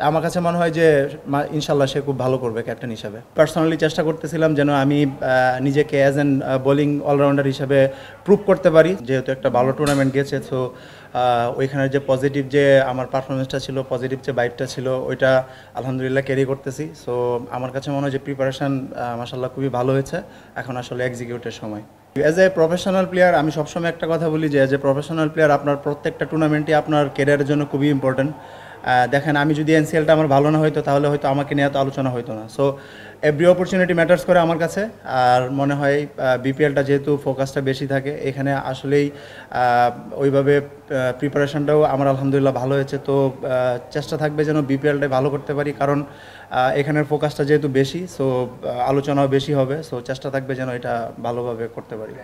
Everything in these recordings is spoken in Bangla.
আমার কাছে মনে হয় যে ইনশাল্লাহ সে খুব ভালো করবে ক্যাপ্টেন হিসাবে। পার্সোনালি চেষ্টা করতেছিলাম যেন আমি নিজেকে অ্যাজ অ্যান বোলিং অলরাউন্ডার হিসাবে প্রুভ করতে পারি, যেহেতু একটা ভালো টুর্নামেন্ট গেছে। সো ওইখানের যে পজিটিভ যে আমার পারফরমেন্সটা ছিল, পজিটিভ যে ভাইবটা ছিল, ওইটা আলহামদুলিল্লাহ ক্যারি করতেছি। সো আমার কাছে মনে হয় যে প্রিপারেশান মাশাল্লাহ খুবই ভালো হয়েছে, এখন আসলে এক্সিকিউটের সময়। অ্যাজ এ প্রফেশনাল প্লেয়ার আমি সবসময় একটা কথা বলি যে অ্যাজ এ প্রফেশনাল প্লেয়ার আপনার প্রত্যেকটা টুর্নামেন্টই আপনার ক্যারিয়ারের জন্য খুবই ইম্পর্টেন্ট। দেখেন, আমি যদি এনসিএলটা আমার ভালো না হইতো তাহলে হয়তো আমাকে নিয়ে এত আলোচনা হইতো না। সো এভরি অপরচুনিটি ম্যাটার্স করে আমার কাছে। আর মনে হয় বিপিএলটা যেহেতু ফোকাসটা বেশি থাকে, এখানে আসলেই ওইভাবে প্রিপারেশনটাও আমার আলহামদুলিল্লাহ ভালো হয়েছে। তো চেষ্টা থাকবে যেন বিপিএলটাই ভালো করতে পারি, কারণ এখানের ফোকাসটা যেহেতু বেশি, সো আলোচনাও বেশি হবে। সো চেষ্টা থাকবে যেন এটা ভালোভাবে করতে পারি।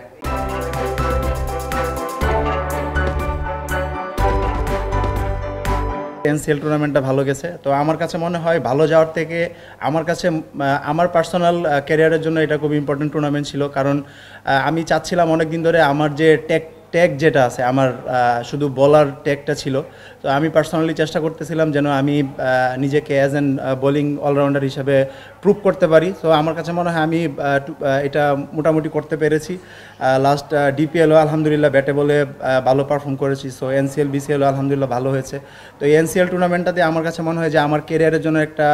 এনসিএল টুর্নামেন্টটা ভালো গেছে, তো আমার কাছে মনে হয় ভালো যাওয়ার থেকে আমার কাছে আমার পার্সোনাল ক্যারিয়ারের জন্য এটা খুব ইম্পর্টেন্ট টুর্নামেন্ট ছিল। কারণ আমি চাচ্ছিলাম অনেক দিন ধরে আমার যে ট্যাগ যেটা আছে, আমার শুধু বলার ট্যাগটা ছিল। তো আমি পার্সোনালি চেষ্টা করতেছিলাম যেন আমি নিজেকে অ্যাজ অ্যান বোলিং অলরাউন্ডার হিসাবে প্রুভ করতে পারি। তো আমার কাছে মনে হয় আমি এটা মোটামুটি করতে পেরেছি। লাস্ট ডিপিএলও আলহামদুলিল্লাহ ব্যাটে বলে ভালো পারফর্ম করেছি। সো এনসিএল বিসিএলও আলহামদুলিল্লাহ ভালো হয়েছে। তো এই এনসিএল টুর্নামেন্টটাতে আমার কাছে মনে হয় যে আমার কেরিয়ারের জন্য একটা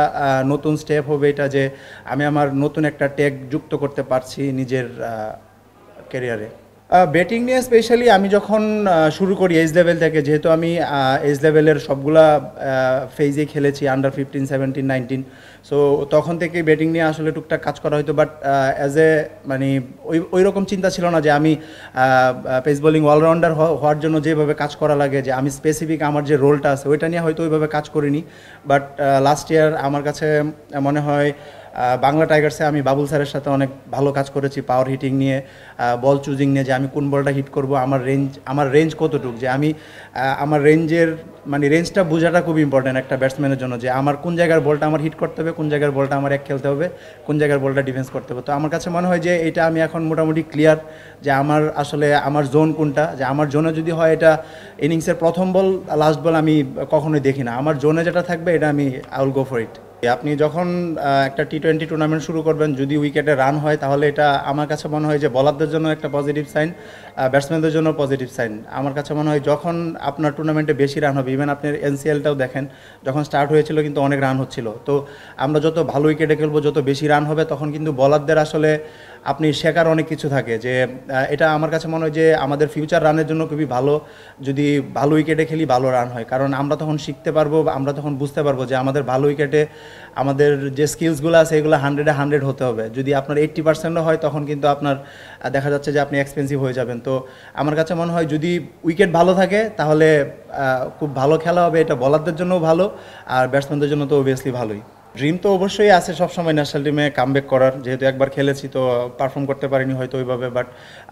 নতুন স্টেপ হবে এটা, যে আমি আমার নতুন একটা ট্যাগ যুক্ত করতে পারছি নিজের কেরিয়ারে। ব্যাটিং নিয়ে স্পেশালি আমি যখন শুরু করি এজ লেভেল থেকে, যেহেতু আমি এজ লেভেলের সবগুলা ফেজেই খেলেছি, আন্ডার 15, 17, 19। সো তখন থেকে ব্যাটিং নিয়ে আসলে টুকটাক কাজ করা হতো, বাট অ্যাজ এ মানে ওই রকম চিন্তা ছিল না যে আমি পেস বোলিং অলরাউন্ডার হওয়ার জন্য যেভাবে কাজ করা লাগে, যে আমি স্পেসিফিক আমার যে রোলটা আছে ওইটা নিয়ে হয়তো ওইভাবে কাজ করিনি। বাট লাস্ট ইয়ার আমার কাছে মনে হয় বাংলা টাইগার্সে আমি বাবুল স্যারের সাথে অনেক ভালো কাজ করেছি, পাওয়ার হিটিং নিয়ে, বল চুজিং নিয়ে, যে আমি কোন বলটা হিট করব, আমার রেঞ্জ কতটুকু, যে আমি আমার রেঞ্জের রেঞ্জটা বোঝাটা খুব ইম্পর্টেন্ট একটা ব্যাটসম্যানের জন্য, যে আমার কোন জায়গার বলটা আমার হিট করতে হবে, কোন জায়গার বলটা আমার এক খেলতে হবে, কোন জায়গার বলটা ডিফেন্স করতে হবে। তো আমার কাছে মনে হয় যে এটা আমি এখন মোটামুটি ক্লিয়ার, যে আমার আসলে আমার জোন কোনটা, যে আমার জোনে যদি হয় এটা ইনিংসের প্রথম বল লাস্ট বল আমি কখনোই দেখি না, আমার জোনে যেটা থাকবে এটা আমি I will go for it. আপনি যখন একটা টি-20 টুর্নামেন্ট শুরু করবেন, যদি উইকেটে রান হয় তাহলে এটা আমার কাছে মনে হয় যে বলারদের জন্য একটা পজিটিভ সাইন, ব্যাটসম্যানদের জন্য পজিটিভ সাইন। আমার কাছে মনে হয় যখন আপনার টুর্নামেন্টে বেশি রান হবে, ইভেন আপনার এনসিএলটাও দেখেন, যখন স্টার্ট হয়েছিল কিন্তু অনেক রান হচ্ছিল। তো আমরা যত ভালো উইকেটে খেলবো, যত বেশি রান হবে, তখন কিন্তু বলারদের আসলে আপনি শেখার অনেক কিছু থাকে, যে এটা আমার কাছে মনে হয় যে আমাদের ফিউচার রানের জন্য খুবই ভালো, যদি ভালো উইকেটে খেলি ভালো রান হয়। কারণ আমরা তখন শিখতে পারবো, আমরা তখন বুঝতে পারবো যে আমাদের ভালো উইকেটে আমাদের যে স্কিলসগুলো আছে এগুলো 100-এ 100 হতে হবে। যদি আপনার 80%ও হয় তখন কিন্তু আপনার দেখা যাচ্ছে যে আপনি এক্সপেন্সিভ হয়ে যাবেন। তো আমার কাছে মনে হয় যদি উইকেট ভালো থাকে তাহলে খুব ভালো খেলা হবে, এটা বলারদের জন্যও ভালো, আর ব্যাটসম্যানদের জন্য তো অবভিয়াসলি ভালোই। ড্রিম তো অবশ্যই আছে সবসময় ন্যাশনাল টিমে কামব্যাক করার, যেহেতু একবার খেলেছি তো পারফর্ম করতে পারিনি হয়তো ওইভাবে, বাট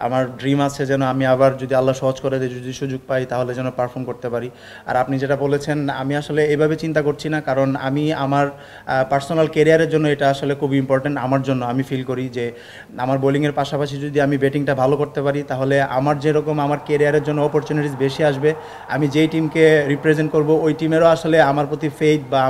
আমার ড্রিম আছে যেন আমি আবার যদি আল্লাহ সহজ করে দেয়, যদি সুযোগ পাই তাহলে যেন পারফর্ম করতে পারি। আর আপনি যেটা বলেছেন, আমি আসলে এইভাবে চিন্তা করছি না, কারণ আমি আমার পার্সোনাল কেরিয়ারের জন্য এটা আসলে খুব ইম্পর্টেন্ট আমার জন্য। আমি ফিল করি যে আমার বোলিংয়ের পাশাপাশি যদি আমি ব্যাটিংটা ভালো করতে পারি তাহলে আমার যেরকম আমার কেরিয়ারের জন্য অপরচুনিটিস বেশি আসবে, আমি যেই টিমকে রিপ্রেজেন্ট করব ওই টিমেরও আসলে আমার প্রতি ফেইথ বা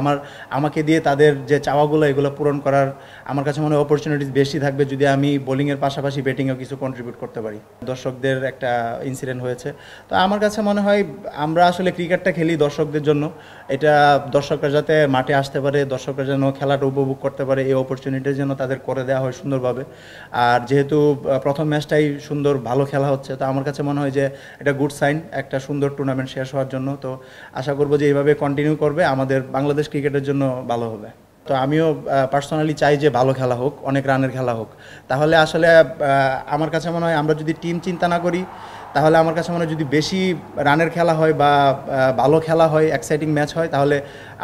আমাকে দিয়ে তাদের যে চাওয়াগুলো এগুলো পূরণ করার আমার কাছে মনে হয় অপরচুনিটিস বেশি থাকবে যদি আমি বোলিংয়ের পাশাপাশি ব্যাটিংয়েও কিছু কন্ট্রিবিউট করতে পারি। দর্শকদের একটা ইনসিডেন্ট হয়েছে, তো আমার কাছে মনে হয় আমরা আসলে ক্রিকেটটা খেলি দর্শকদের জন্য, এটা দর্শকরা যাতে মাঠে আসতে পারে, দর্শকরা যেন খেলাটা উপভোগ করতে পারে, এই অপরচুনিটি যেন তাদের করে দেওয়া হয় সুন্দরভাবে। আর যেহেতু প্রথম ম্যাচটাই সুন্দর ভালো খেলা হচ্ছে, তো আমার কাছে মনে হয় যে এটা গুড সাইন একটা সুন্দর টুর্নামেন্ট শেষ হওয়ার জন্য। তো আশা করবো যে এইভাবে কন্টিনিউ করবে, আমাদের বাংলাদেশ ক্রিকেটের জন্য ভালো হবে। তো আমিও পার্সোনালি চাই যে ভালো খেলা হোক, অনেক রানের খেলা হোক। তাহলে আসলে আমার কাছে মনে হয় আমরা যদি টিম চিন্তা না করি, তাহলে আমার কাছে মনে হয় যদি বেশি রানের খেলা হয় বা ভালো খেলা হয়, এক্সাইটিং ম্যাচ হয়, তাহলে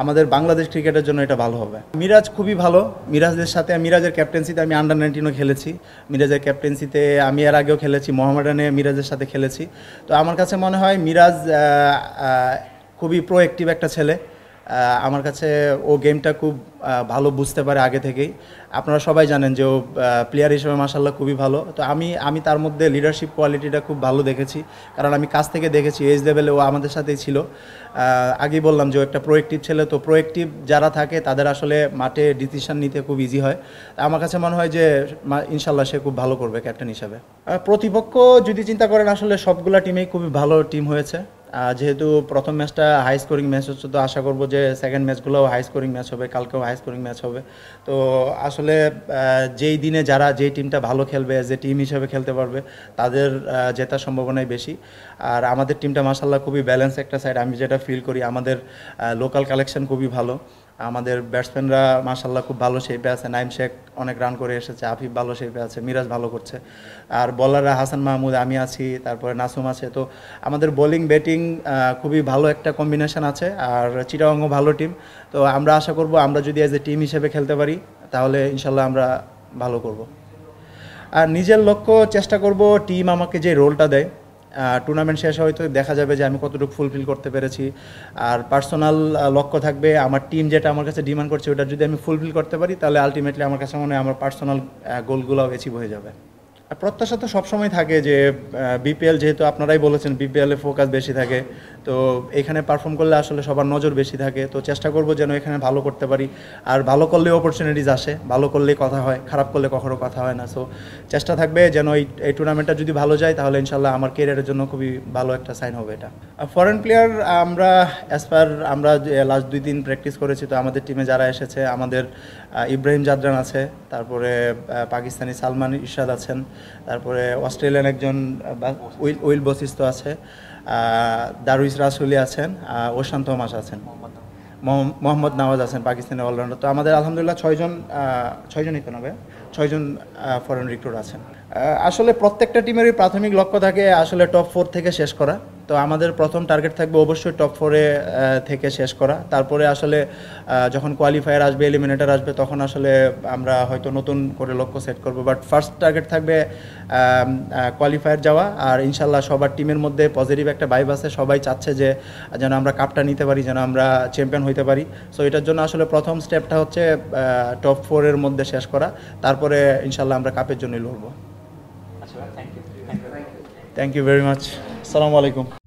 আমাদের বাংলাদেশ ক্রিকেটের জন্য এটা ভালো হবে। মিরাজ খুবই ভালো, মিরাজের সাথে মিরাজের ক্যাপ্টেন্সিতে আমি আন্ডার 19ও খেলেছি, মিরাজের ক্যাপ্টেন্সিতে আমি এর আগেও খেলেছি, মোহামেডানে মিরাজের সাথে খেলেছি। তো আমার কাছে মনে হয় মিরাজ খুবই প্রোঅ্যাক্টিভ একটা ছেলে, আমার কাছে ও গেমটা খুব ভালো বুঝতে পারে আগে থেকেই। আপনারা সবাই জানেন যে ও প্লেয়ার হিসেবে মাশাআল্লাহ খুবই ভালো। তো আমি তার মধ্যে লিডারশিপ কোয়ালিটিটা খুব ভালো দেখেছি, কারণ আমি কাছ থেকে দেখেছি এজ লেভেলে ও আমাদের সাথেই ছিল। আগেই বললাম যে ও একটা প্রোয়েক্টিভ ছেলে, তো প্রোয়েক্টিভ যারা থাকে তাদের আসলে মাঠে ডিসিশন নিতে খুব ইজি হয়। আমার কাছে মনে হয় যে ইনশাল্লাহ সে খুব ভালো করবে ক্যাপ্টেন হিসাবে। প্রতিপক্ষ যদি চিন্তা করেন, আসলে সবগুলা টিমেই খুবই ভালো টিম হয়েছে। যেহেতু প্রথম ম্যাচটা হাই স্কোরিং ম্যাচ হচ্ছে, তো আশা করবো যে সেকেন্ড ম্যাচগুলোও হাই স্কোরিং ম্যাচ হবে, কালকেও হাই স্কোরিং ম্যাচ হবে। তো আসলে যেই দিনে যারা যেই টিমটা ভালো খেলবে, যে টিম হিসেবে খেলতে পারবে, তাদের জেতার সম্ভাবনাই বেশি। আর আমাদের টিমটা মাশাআল্লাহ খুবই ব্যালেন্স একটা সাইড, আমি যেটা ফিল করি। আমাদের লোকাল কালেকশন খুবই ভালো, আমাদের ব্যাটসম্যানরা মাশাআল্লাহ খুব ভালো শেপে আছে। নাইম শেখ অনেক রান করে এসেছে, আফিফ ভালো শেপে আছে, মিরাজ ভালো করছে। আর বলাররা হাসান মাহমুদ, আমি আছি, তারপরে নাসুম আছে। তো আমাদের বোলিং ব্যাটিং খুবই ভালো একটা কম্বিনেশন আছে। আর চিটাগংও ভালো টিম। তো আমরা আশা করব আমরা যদি অ্যাজ এ টিম হিসেবে খেলতে পারি, তাহলে ইনশাল্লাহ আমরা ভালো করব। আর নিজের লক্ষ্য চেষ্টা করব, টিম আমাকে যে রোলটা দেয়, টুর্নামেন্ট শেষে হয়তো দেখা যাবে যে আমি কতটুকু ফুলফিল করতে পেরেছি। আর পার্সোনাল লক্ষ্য থাকবে, আমার টিম যেটা আমার কাছে ডিমান্ড করছে ওটা যদি আমি ফুলফিল করতে পারি, তাহলে আলটিমেটলি আমার কাছে মনে হয় আমার পার্সোনাল গোলগুলোও অ্যাচিভ হয়ে যাবে। আর প্রত্যাশা তো সবসময় থাকে যে বিপিএল, যেহেতু আপনারাই বলেছেন বিপিএলে ফোকাস বেশি থাকে, তো এখানে পারফর্ম করলে আসলে সবার নজর বেশি থাকে। তো চেষ্টা করব যেন এখানে ভালো করতে পারি। আর ভালো করলে অপরচুনিটিস আসে, ভালো করলেই কথা হয়, খারাপ করলে কখনো কথা হয় না। সো চেষ্টা থাকবে যেন এই টুর্নামেন্টটা যদি ভালো যায়, তাহলে ইনশাল্লাহ আমার ক্যারিয়ারের জন্য খুবই ভালো একটা সাইন হবে এটা। ফরেন প্লেয়ার আমরা আমরা লাস্ট 2 দিন প্র্যাকটিস করেছি। তো আমাদের টিমে যারা এসেছে, আমাদের ইব্রাহিম জাদরান আছে, তারপরে পাকিস্তানি সালমান ইরশাদ আছেন, তারপরে অস্ট্রেলিয়ান একজন উইল বশিষ্ঠ আছে, দারুইস রাসুলি আছেন, ওশান থমাস আছেন, মোহাম্মদ নওয়াজ আছেন, পাকিস্তানি অলরাউন্ডার। তো আমাদের আলহামদুলিল্লাহ 6জনই তো না ভাই, 6জন ফরেন রিক্রুট আছেন। আসলে প্রত্যেকটা টিমেরই প্রাথমিক লক্ষ্য থাকে আসলে টপ 4 থেকে শেষ করা। তো আমাদের প্রথম টার্গেট থাকবে অবশ্যই টপ 4 থেকে শেষ করা। তারপরে আসলে যখন কোয়ালিফায়ার আসবে, এলিমিনেটর আসবে, তখন আসলে আমরা হয়তো নতুন করে লক্ষ্য সেট করব। বাট ফার্স্ট টার্গেট থাকবে কোয়ালিফায়ার যাওয়া। আর ইনশাল্লাহ সবার টিমের মধ্যে পজিটিভ একটা ভাইব আছে, সবাই চাচ্ছে যে যেন আমরা কাপটা নিতে পারি, যেন আমরা চ্যাম্পিয়ন হইতে পারি। সো এটার জন্য আসলে প্রথম স্টেপটা হচ্ছে টপ 4 মধ্যে শেষ করা। তারপরে ইনশাল্লাহ আমরা কাপের জন্যই লড়বো। Thank you very much. আসসালামু আলাইকুম।